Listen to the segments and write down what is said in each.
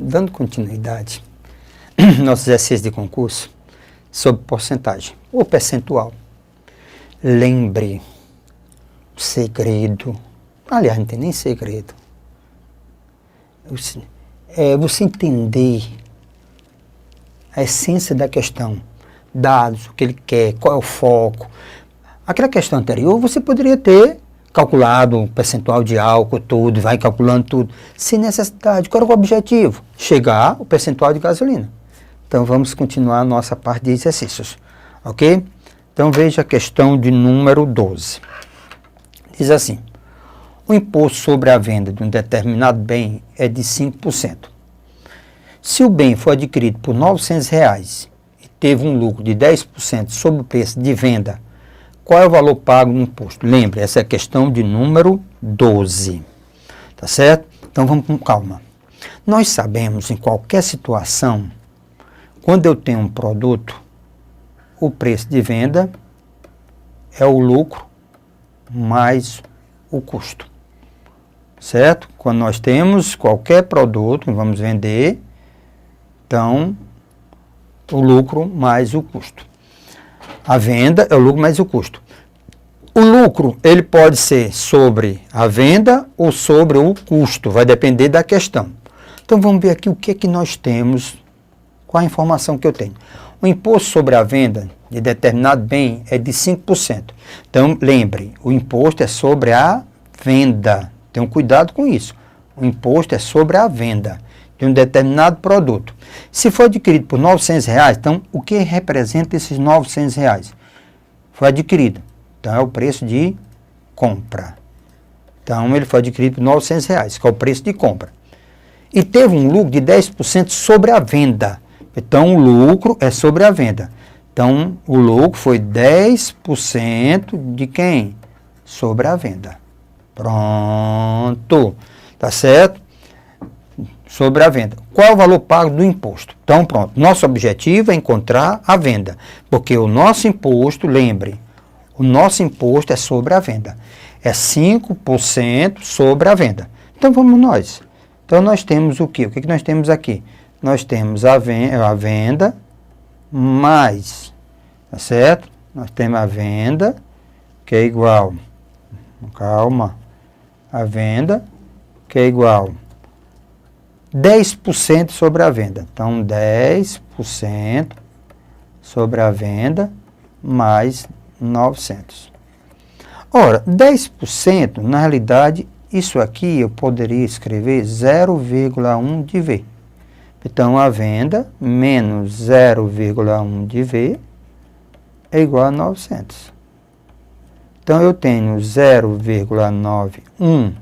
dando continuidade, nosso exercício de concurso sobre porcentagem ou percentual. Lembre, o segredo, aliás, não tem nem segredo, você entender a essência da questão, dados, o que ele quer, qual é o foco. Aquela questão anterior, você poderia ter calculado o percentual de álcool, tudo, vai calculando tudo, sem necessidade. Qual era o objetivo? Chegar ao percentual de gasolina. Então, vamos continuar a nossa parte de exercícios, ok? Então, veja a questão de número 12. Diz assim, o imposto sobre a venda de um determinado bem é de 5%. Se o bem for adquirido por R$ 900 e teve um lucro de 10% sobre o preço de venda, qual é o valor pago no imposto? Lembre, essa é a questão de número 12. Tá certo? Então vamos com calma. Nós sabemos, em qualquer situação, quando eu tenho um produto, o preço de venda é o lucro mais o custo. Certo? Quando nós temos qualquer produto, vamos vender, então, o lucro mais o custo. A venda é o lucro mais o custo. O lucro, ele pode ser sobre a venda ou sobre o custo, vai depender da questão. Então, vamos ver aqui o que é que nós temos, qual a informação que eu tenho. O imposto sobre a venda de determinado bem é de 5%. Então, lembre, o imposto é sobre a venda. Tenham cuidado com isso. O imposto é sobre a venda de um determinado produto. Se for adquirido por R$ 900, então o que representa esses R$ 900? Foi adquirido. Então é o preço de compra. Então ele foi adquirido por R$ 900, que é o preço de compra. E teve um lucro de 10% sobre a venda. Então o lucro é sobre a venda. Então o lucro foi 10% de quem? Sobre a venda. Pronto. Tá certo? Sobre a venda. Qual é o valor pago do imposto? Então, pronto. Nosso objetivo é encontrar a venda. Porque o nosso imposto, lembre, o nosso imposto é sobre a venda. É 5% sobre a venda. Então, vamos nós. Então, nós temos o quê? O que nós temos aqui? Nós temos a venda mais, tá certo? Nós temos a venda, que é igual, calma, a venda, que é igual 10% sobre a venda. Então, 10% sobre a venda mais 900. Ora, 10%, na realidade, isso aqui eu poderia escrever 0,1 de V. Então, a venda menos 0,1 de V é igual a 900. Então, eu tenho 0,91.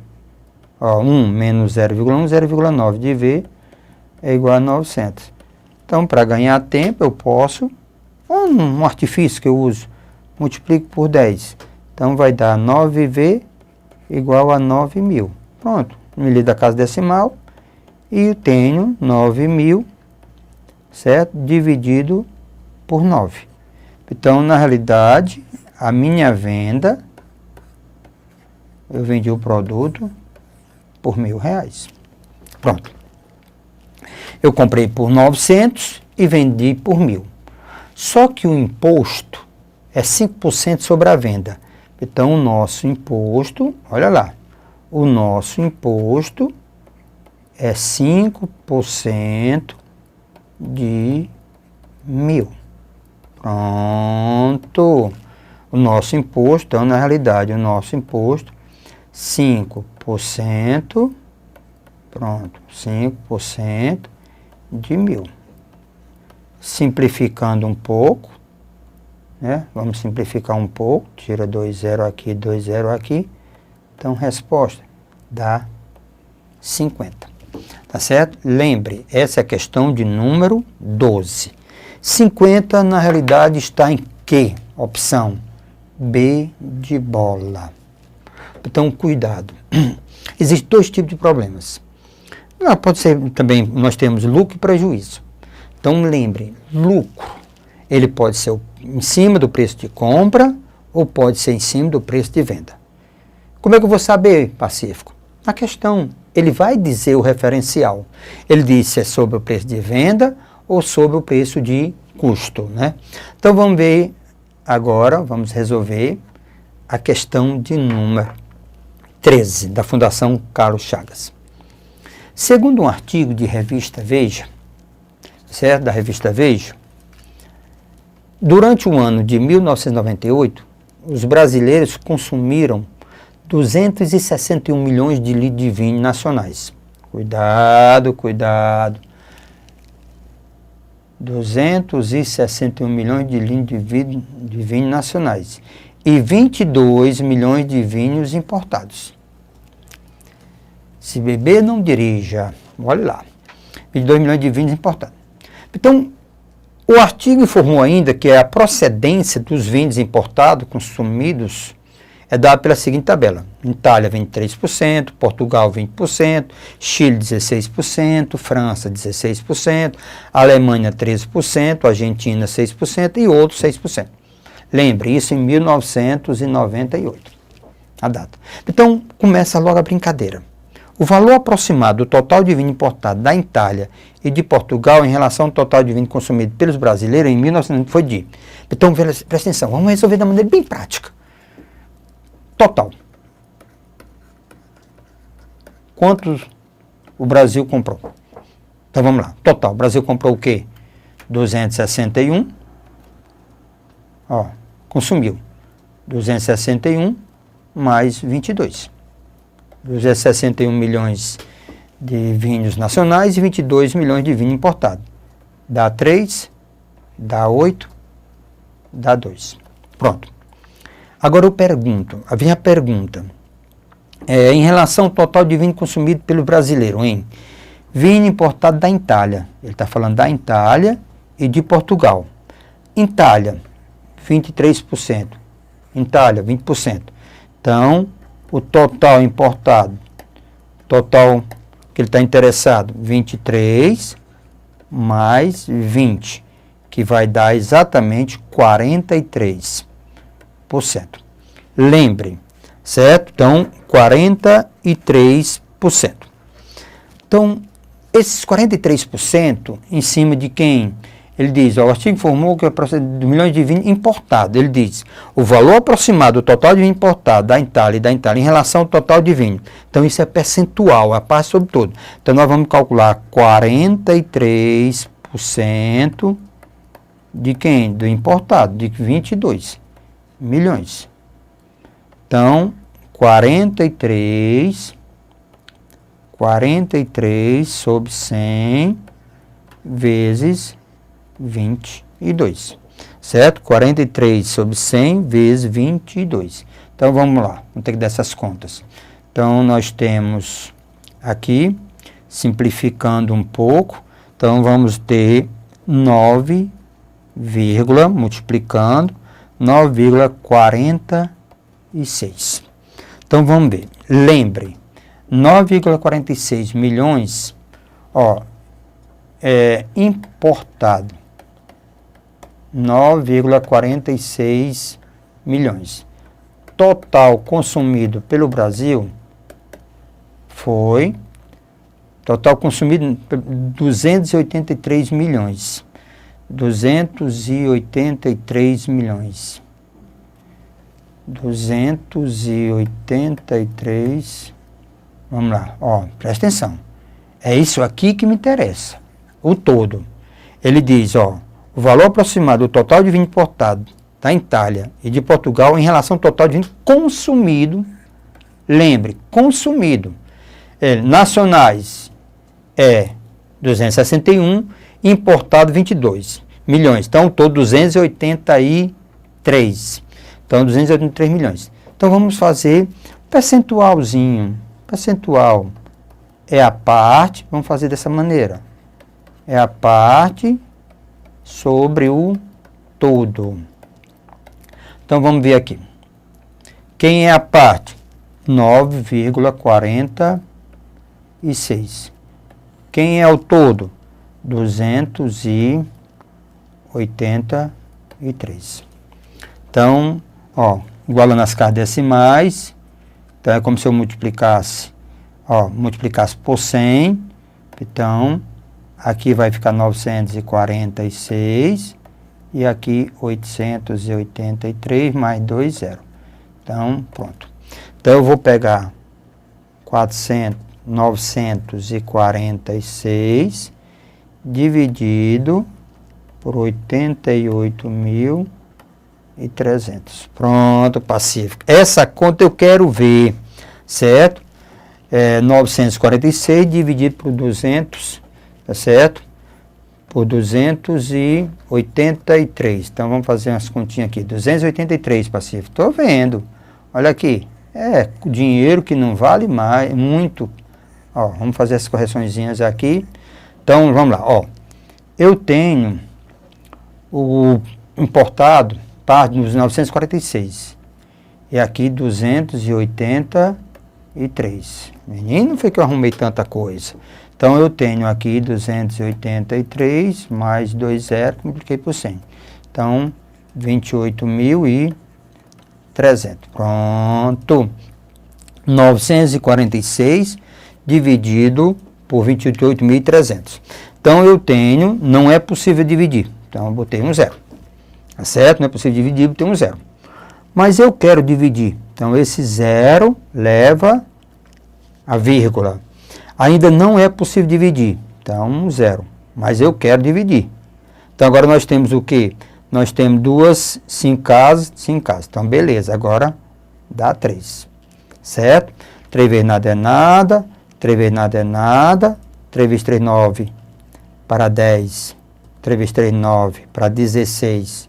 1 menos 0,1, 0,9 de V é igual a 900. Então, para ganhar tempo, eu posso, um artifício que eu uso, multiplico por 10. Então, vai dar 9V igual a 9.000. Pronto, me lido da casa decimal e eu tenho 9.000, certo? Dividido por 9. Então, na realidade, a minha venda, eu vendi o produto por R$1.000. Pronto. Eu comprei por 900 e vendi por 1.000. Só que o imposto é 5% sobre a venda. Então, o nosso imposto, olha lá, o nosso imposto é 5% de 1.000. Pronto. O nosso imposto, então, na realidade, o nosso imposto, 5%, pronto, 5% de 1.000. Simplificando um pouco, né? Vamos simplificar um pouco, tira 2 0 aqui, 2 0 aqui. Então, resposta dá 50. Tá certo? Lembre, essa é a questão de número 12. 50, na realidade, está em que opção? B de bola. Então, cuidado. Existem dois tipos de problemas. Pode ser também, nós temos lucro e prejuízo. Então, lembre, lucro, ele pode ser em cima do preço de compra ou pode ser em cima do preço de venda. Como é que eu vou saber, Pacífico? Na questão, ele vai dizer o referencial. Ele diz se é sobre o preço de venda ou sobre o preço de custo, né? Então vamos ver agora, vamos resolver a questão de número 13 da Fundação Carlos Chagas. Segundo um artigo de revista Veja, certo? Da revista Veja, durante o ano de 1998, os brasileiros consumiram 261 milhões de litros de vinho nacionais. Cuidado, cuidado. 261 milhões de litros de vinho nacionais e 22 milhões de vinhos importados. Se beber, não dirija. Olha lá. 22 milhões de vinhos importados. Então, o artigo informou ainda que a procedência dos vinhos importados consumidos é dada pela seguinte tabela. Itália, 23%, Portugal, 20%, Chile, 16%, França, 16%, Alemanha, 13%, Argentina, 6% e outros 6%. Lembre, isso em 1998, a data. Então, começa logo a brincadeira. O valor aproximado do total de vinho importado da Itália e de Portugal em relação ao total de vinho consumido pelos brasileiros em 1990 foi de... Então, presta atenção, vamos resolver da maneira bem prática. Total. Quantos o Brasil comprou? Então vamos lá. Total. O Brasil comprou o quê? 261. Ó, consumiu. 261 mais 22. 261 milhões de vinhos nacionais e 22 milhões de vinho importado. Dá 3, dá 8, dá 2. Pronto. Agora eu pergunto, vem a pergunta, em relação ao total de vinho consumido pelo brasileiro, hein? Vinho importado da Itália, ele está falando da Itália e de Portugal. Itália, 23%, Itália, 20%. Então, o total importado, total que ele está interessado, 23 mais 20, que vai dar exatamente 43%. Lembre, certo? Então, 43%. Então, esses 43% em cima de quem? Ele diz, o artigo informou que é de milhões de vinho importado. Ele diz, o valor aproximado do total de vinho importado da Itália em relação ao total de vinho. Então, isso é percentual, é a parte sobre tudo. Então, nós vamos calcular 43% de quem? Do importado, de 22 milhões. Então, 43 sobre 100 vezes 22, certo? 43 sobre 100 vezes 22. Então, vamos lá, vamos ter que dar essas contas. Então, nós temos aqui, simplificando um pouco, então vamos ter 9, multiplicando, 9,46. Então, vamos ver. Lembre, 9,46 milhões, ó, é importado. 9,46 milhões. Total consumido pelo Brasil foi, total consumido 283 milhões. 283 milhões. 283, vamos lá, ó, presta atenção. É isso aqui que me interessa, o todo. Ele diz, ó, o valor aproximado do total de vinho importado da Itália e de Portugal em relação ao total de vinho consumido, lembre, consumido, nacionais é 261, importado 22 milhões, então todo 283. Então, 283 milhões. Então, vamos fazer percentualzinho. Percentual é a parte, vamos fazer dessa maneira. É a parte sobre o todo. Então, vamos ver aqui. Quem é a parte? 9,46. Quem é o todo? 283. Então, ó, igualando as casas decimais, então é como se eu multiplicasse Ó, multiplicasse por 100, então, aqui vai ficar 946 e aqui 883 mais 2 zero. Então, pronto. Então, eu vou pegar 946 dividido por 88.300. Pronto, Pacífico. Essa conta eu quero ver, certo? 946 dividido por 200, tá certo? Por 283. Então, vamos fazer umas continhas aqui. 283, Pacífico. Estou vendo. Olha aqui. Dinheiro que não vale mais, muito. Ó, vamos fazer essas correçõezinhas aqui. Então, vamos lá. Ó, eu tenho o importado, parte dos 946. E aqui 283. Menino, foi que eu arrumei tanta coisa. Então, eu tenho aqui 283 mais 2 zero, multipliquei por 100. Então, 28.300. Pronto. 946 dividido por 28.300. Então, eu tenho, não é possível dividir. Então, eu botei um zero. Tá certo? Não é possível dividir, botei um zero. Mas eu quero dividir. Então, esse zero leva a vírgula. Ainda não é possível dividir. Então, zero. Mas eu quero dividir. Então, agora nós temos o quê? Nós temos duas 5 casas. Então, beleza. Agora, dá 3. Certo? 3 vezes nada é nada. 3 vezes nada é nada. 3 vezes 3, 9. Para 10. 3 vezes 3, 9. Para 16.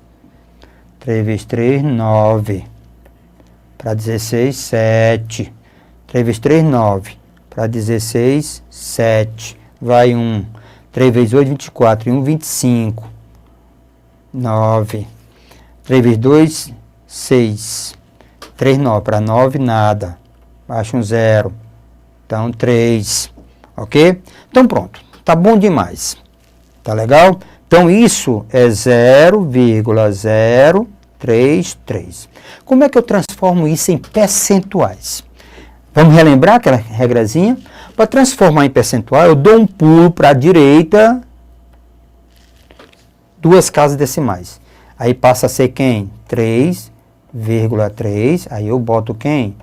3 vezes 3, 9. Para 16, 7. 3 vezes 3, 9. Para 16, 7. Vai 1. 3 vezes 8, 24. E 1, 25. 9. 3 vezes 2, 6. 3, 9. Para 9, nada. Baixa um 0. Então, 3. Ok? Então, pronto. Tá bom demais. Tá legal? Então, isso é 0,033. Como é que eu transformo isso em percentuais? Vamos relembrar aquela regrazinha? Para transformar em percentual, eu dou um pulo para a direita, 2 casas decimais. Aí passa a ser quem? 3,3. Aí eu boto quem?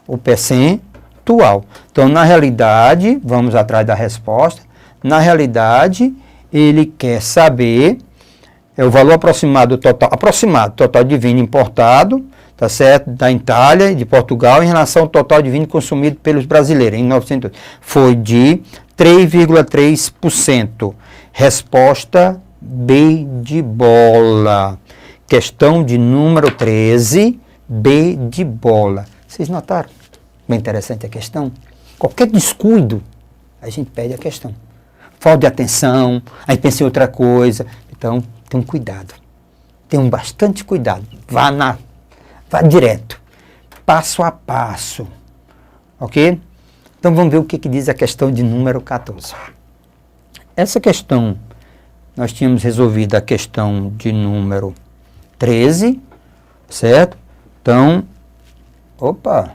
O percentual. Então, na realidade, vamos atrás da resposta. Na realidade, ele quer saber o valor aproximado total de vinho importado, tá certo? Da Itália e de Portugal em relação ao total de vinho consumido pelos brasileiros em 1908. Foi de 3,3%. Resposta B de bola. Questão de número 13, B de bola. Vocês notaram? Bem interessante a questão. Qualquer descuido, a gente perde a questão. Falta de atenção, aí pensa em outra coisa. Então, tenham cuidado. Tenham bastante cuidado. Vá direto. Passo a passo. Ok? Então, vamos ver o que diz a questão de número 14. Essa questão, nós tínhamos resolvido a questão de número 13, certo? Então, pronto,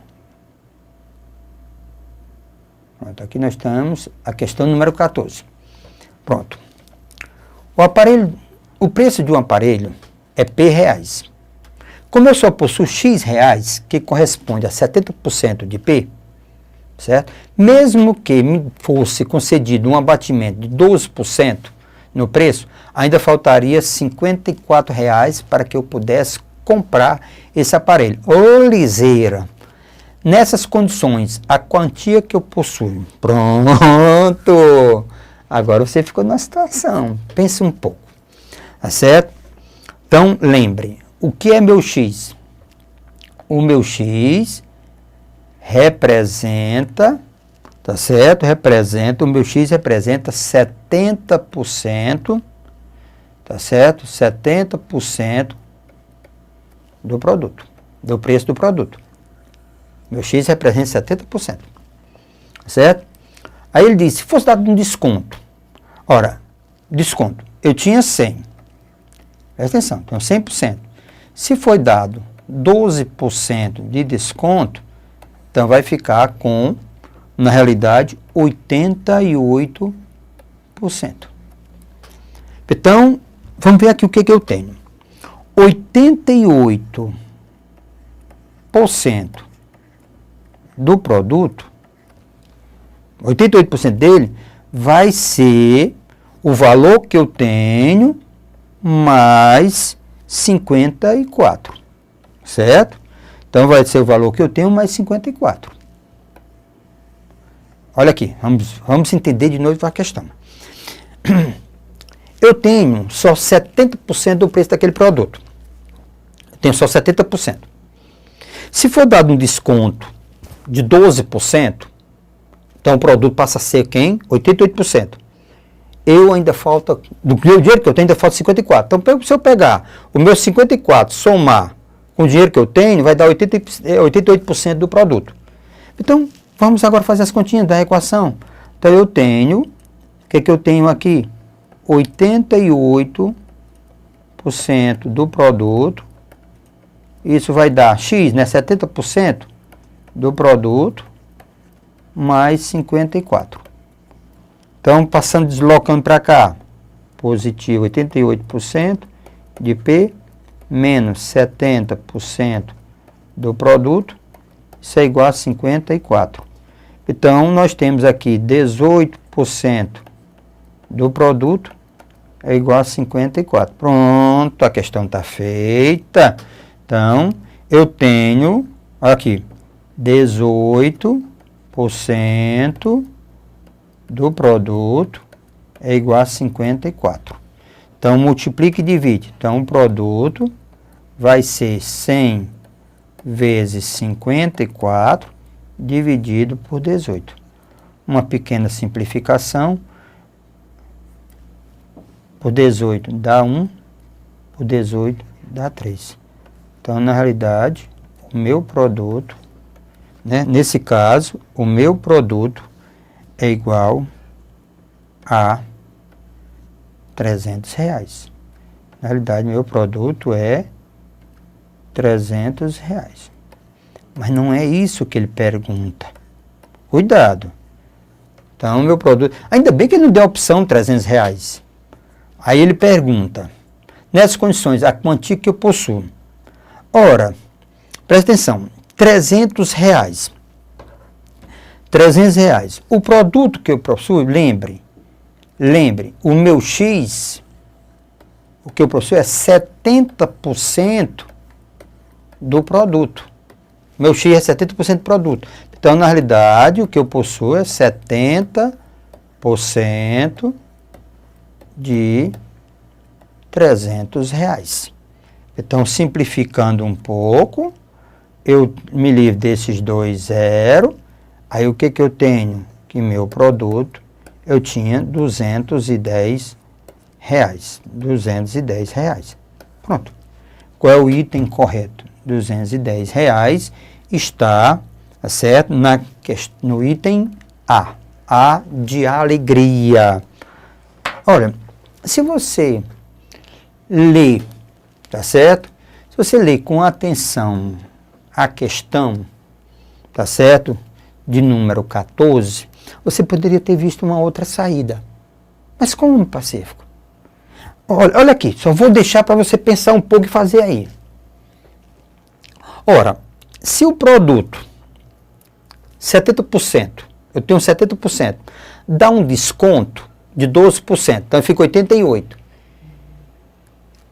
aqui nós temos a questão número 14. Pronto. O preço de um aparelho é P reais. Como eu só possuo X reais, que corresponde a 70% de P, certo? Mesmo que me fosse concedido um abatimento de 12% no preço, ainda faltaria 54 reais para que eu pudesse comprar esse aparelho. Ô, liseira! Nessas condições, a quantia que eu possuo. Pronto! Agora você ficou numa situação. Pense um pouco. Tá certo? Então, lembre, o que é meu X? O meu X representa, tá certo? O meu X representa 70%, tá certo? 70% do produto, do preço do produto. Meu X representa 70%, certo? Aí ele disse, se fosse dado um desconto, ora, desconto, eu tinha 100, presta atenção, tenho 100%. Se foi dado 12% de desconto, então vai ficar com Na realidade, 88%. Então, vamos ver aqui o que eu tenho. 88% do produto, 88% dele vai ser o valor que eu tenho mais 54, certo? Então vai ser o valor que eu tenho mais 54. Olha aqui, vamos entender de novo a questão. Eu tenho só 70% do preço daquele produto. Eu tenho só 70%. Se for dado um desconto de 12%, então o produto passa a ser quem? 88%. Eu ainda falta, do dinheiro que eu tenho, ainda falta 54. Então, se eu pegar o meu 54, somar com o dinheiro que eu tenho, vai dar 88% do produto. Então, vamos agora fazer as continhas da equação. Então, eu tenho, o que eu tenho aqui? 88% do produto, isso vai dar X, né? 70% do produto, mais 54. Então, passando, deslocando para cá, positivo 88% de P, menos 70% do produto, isso é igual a 54. Então, nós temos aqui 18% do produto é igual a 54. Pronto, a questão está feita. Então, eu tenho aqui 18% do produto é igual a 54. Então, multiplica e divide. Então, o produto vai ser 100 vezes 54 dividido por 18. Uma pequena simplificação. Por 18 dá 1, por 18 dá 3. Então, na realidade, o meu produto, né, nesse caso, o meu produto é igual a R$300. Na realidade, meu produto é R$300. Mas não é isso que ele pergunta. Cuidado. Então, meu produto... Ainda bem que ele não deu a opção R$300. Aí ele pergunta, nessas condições, a quantia que eu possuo? Ora, presta atenção, R$300. R$300. O produto que eu possuo, lembre, o meu X, o que eu possuo é 70% do produto. Meu X é 70% do produto. Então, na realidade, o que eu possuo é 70% de R$300. Então, simplificando um pouco, eu me livro desses dois zeros. Aí, o que eu tenho? Que meu produto, eu tinha R$210. R$210. Pronto. Qual é o item correto? R$210 está, certo? No item A. A de alegria. Olha, se você ler, tá certo? Se você ler com atenção a questão, tá certo? De número 14, você poderia ter visto uma outra saída. Mas como, Pacífico? Olha aqui, só vou deixar para você pensar um pouco e fazer aí. Ora, se o produto, 70%, eu tenho 70%, dá um desconto de 12%, então fica 88%.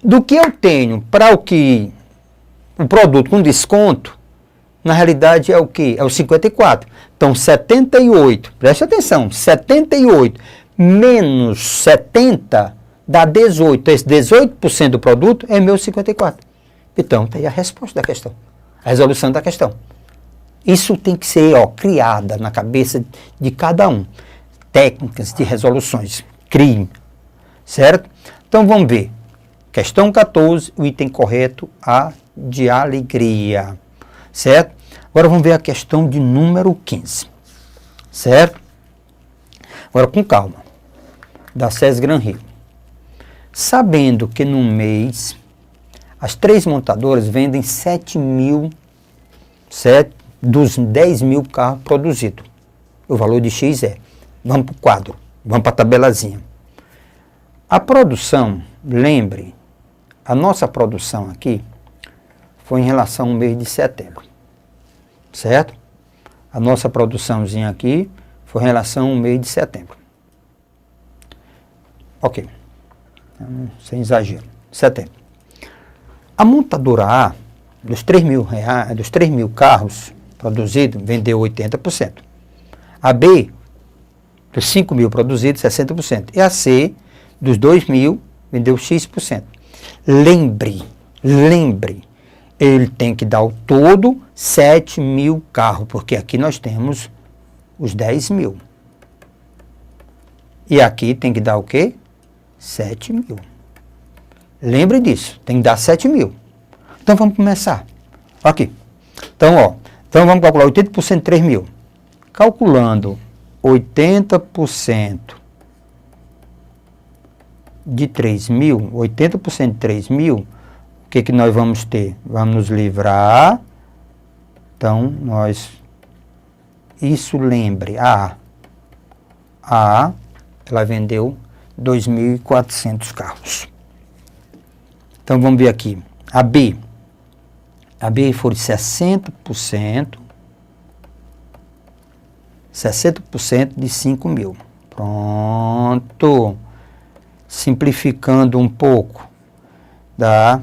Do que eu tenho para o produto com desconto, na realidade é o que? É o 54. Então 78, preste atenção, 78 menos 70 dá 18. Esse 18% do produto é meu 54. Então está aí a resposta da questão, a resolução da questão. Isso tem que ser criada na cabeça de cada um. Técnicas de resoluções. Crime. Certo? Então vamos ver. Questão 14, o item correto, A de alegria. Certo? Agora vamos ver a questão de número 15. Certo? Agora com calma. Da SES Gran Rio. Sabendo que no mês as 3 montadoras vendem 7 mil, dos 10 mil carros produzidos. O valor de X é. Vamos para o quadro, vamos para a tabelazinha. A produção, lembre, a nossa produção aqui foi em relação ao mês de setembro, certo? A nossa produçãozinha aqui foi em relação ao mês de setembro. Ok, sem exagero, setembro. A montadora A, dos 3.000 carros produzidos, vendeu 80%. A B, dos 5.000 produzidos, 60%. E a C, dos 2.000, vendeu X%. Lembre, ele tem que dar ao todo 7.000 carros, porque aqui nós temos os 10.000. E aqui tem que dar o quê? 7.000. Lembre disso, tem que dar 7.000. Então vamos começar. Aqui. Então vamos calcular 80% de 3.000. Calculando 80% de 3.000, 80% de 3.000, o que nós vamos ter? Vamos nos livrar. Então, lembre, a ela vendeu 2.400 carros. Então, vamos ver aqui. A B foi 60% de 5.000. Pronto. Simplificando um pouco, dá,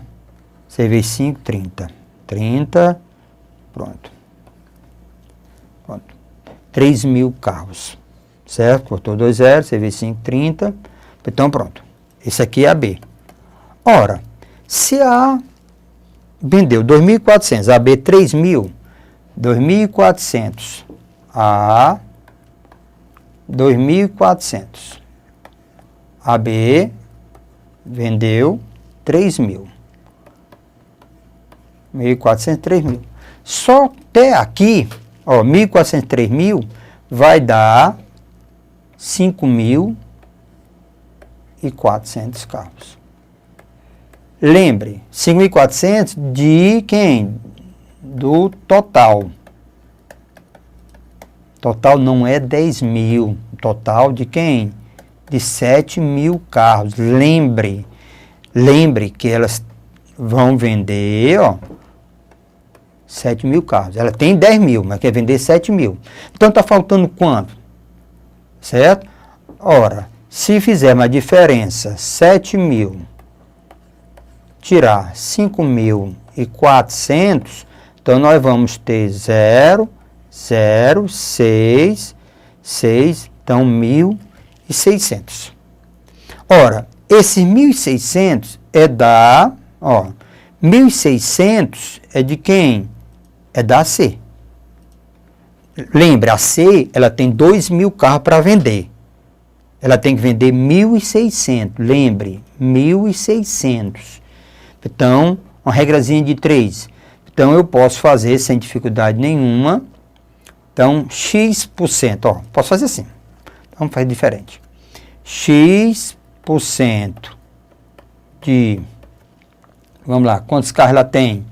você vê 5, 30. 30, pronto. 3.000 carros, certo? Cortou 2 zeros, você vê 5, 30. Então, pronto. Esse aqui é a B. Ora, se a vendeu 2.400, a B 3.000, 2.400, A 2.400. A B vendeu 3.000. 1.400, 3.000. Só até aqui, 1.400, 3.000 vai dar 5.400 carros. Lembre, 5.400 de quem? Do total. Total não é 10.000. Total de quem? De 7.000 carros. Lembre que elas vão vender, 7.000 carros. Ela tem 10.000, mas quer vender 7.000. Então está faltando quanto? Certo? Ora, se fizermos a diferença 7.000 tirar 5.400, então nós vamos ter 0, 0, 6, 6, então 1.600. Ora, esses 1.600 é da, 1.600 é de quem? É da C. Lembre, a C, ela tem 2.000 carros para vender. Ela tem que vender 1.600. Lembre, 1.600. Então, uma regrazinha de 3. Então, eu posso fazer sem dificuldade nenhuma. Então, X%, posso fazer assim. Vamos fazer diferente. X% de, vamos lá, quantos carros ela tem?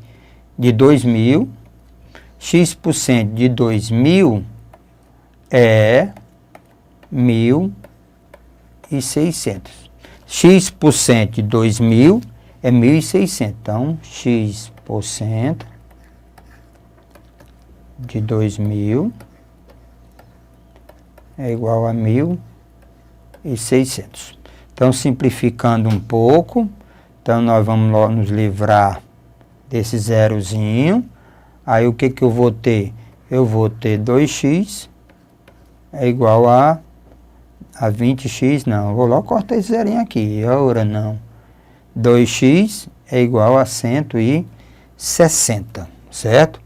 De 2.000. X% de 2.000 é 1.600. X% de 2.000 é 1.600. Então, X% de 2.000 é igual a 1.600. Então, simplificando um pouco, então nós vamos nos livrar desse zerozinho. Aí, o que eu vou ter? Eu vou ter 2x é igual a 20x, não. Eu vou logo cortar esse zerinho aqui. Ora, não. 2x é igual a 160, certo?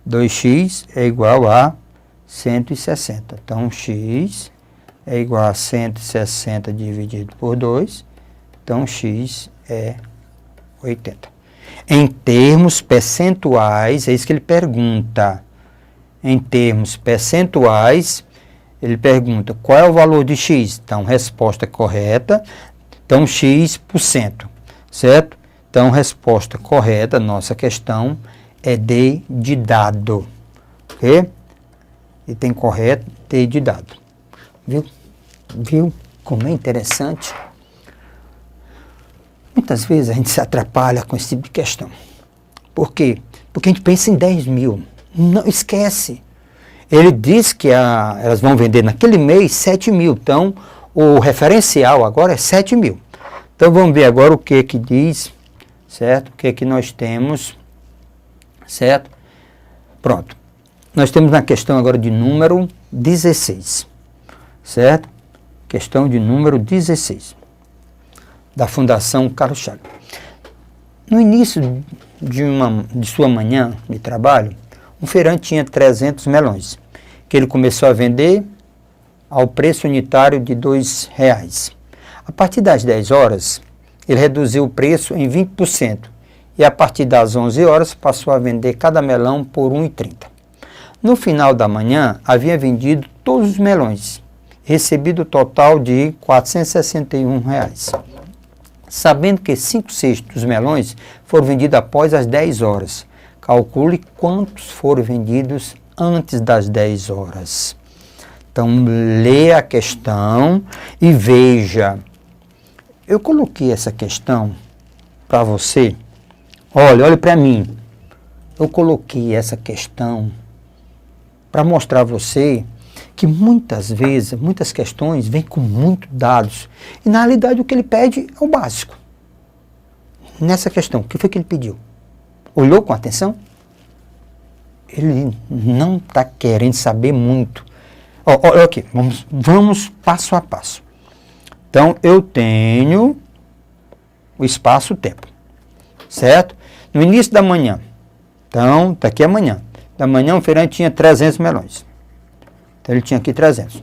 2x é igual a 160. Então, x é igual a 160 dividido por 2. Então, x é 80. Em termos percentuais, é isso que ele pergunta. Em termos percentuais, ele pergunta qual é o valor de x. Então, resposta correta. Então, x%, certo? Então, resposta correta, nossa questão é D de dado. Ok? e tem correto T de dado. Viu? Viu como é interessante? Muitas vezes a gente se atrapalha com esse tipo de questão. Por quê? Porque a gente pensa em 10 mil. Não, esquece. Ele diz que elas vão vender naquele mês 7 mil. Então, o referencial agora é 7 mil. Então, vamos ver agora o que diz, certo? O que nós temos, certo? Pronto. Nós temos na questão agora de número 16, certo? Questão de número 16, da Fundação Carlos Chagas. No início de sua manhã de trabalho, um feirante tinha 300 melões, que ele começou a vender ao preço unitário de R$2. A partir das 10 horas, ele reduziu o preço em 20%, e a partir das 11 horas passou a vender cada melão por R$1,30. No final da manhã, havia vendido todos os melões, recebido o total de R$461. Sabendo que 5/6 dos melões foram vendidos após as 10 horas, calcule quantos foram vendidos antes das 10 horas. Então, leia a questão e veja. Eu coloquei essa questão para você. Olhe para mim. Eu coloquei essa questão para mostrar a você que muitas vezes, muitas questões vêm com muitos dados. E na realidade o que ele pede é o básico. Nessa questão, o que foi que ele pediu? Olhou com atenção? Ele não está querendo saber muito. Olha aqui, vamos passo a passo. Então, eu tenho o espaço-tempo, certo? No início da manhã, então, daqui a amanhã, da manhã o feirante tinha 300 melões. Então, ele tinha aqui 300.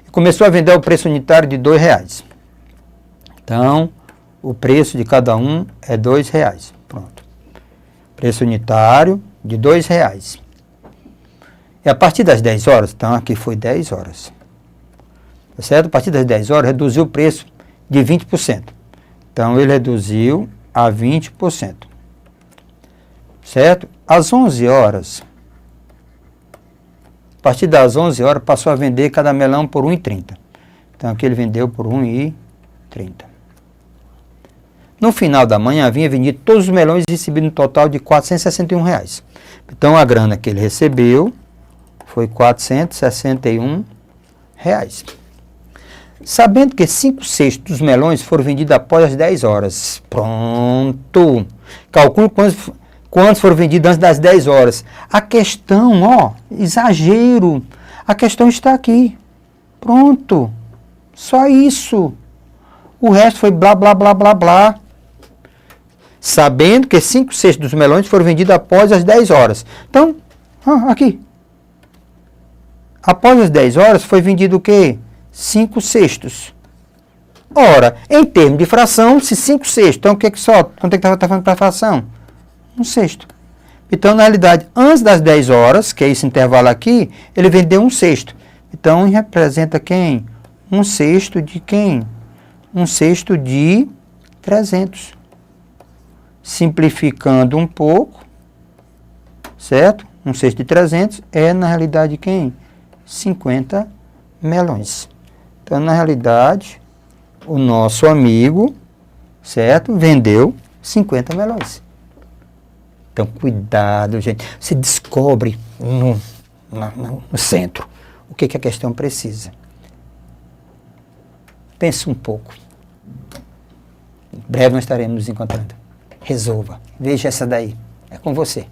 E começou a vender o preço unitário de R$2. Então, o preço de cada um é R$2. Pronto. Preço unitário de R$2. E a partir das 10 horas, então aqui foi 10 horas. Tá certo? A partir das 10 horas, reduziu o preço de 20%. Então, ele reduziu a 20%. Certo? Às 11 horas, a partir das 11 horas, passou a vender cada melão por R$1,30. Então, aqui ele vendeu por R$1,30. No final da manhã, havia vendido todos os melões e recebido um total de R$461. Então, a grana que ele recebeu foi R$461. Sabendo que 5/6 dos melões foram vendidos após as 10 horas. Pronto. Calcule quantos foram vendidos antes das 10 horas. A questão, exagero. A questão está aqui. Pronto. Só isso. O resto foi blá, blá, blá, blá, blá. Sabendo que 5/6 dos melões foram vendidos após as 10 horas. Então, aqui. Após as 10 horas foi vendido o quê? 5/6. Ora, em termos de fração, se 5/6, então quanto é que está falando para a fração? 1/6. Então, na realidade, antes das 10 horas, que é esse intervalo aqui, ele vendeu 1/6. Então, representa quem? 1/6 de quem? 1/6 de 300. Simplificando um pouco, certo? 1/6 de 300 é, na realidade, quem? 50 melões. Então, na realidade, o nosso amigo, certo? Vendeu 50 melões. Então, cuidado, gente. Você descobre no centro o que a questão precisa. Pense um pouco. Em breve nós estaremos nos encontrando. Resolva. Veja essa daí. É com você.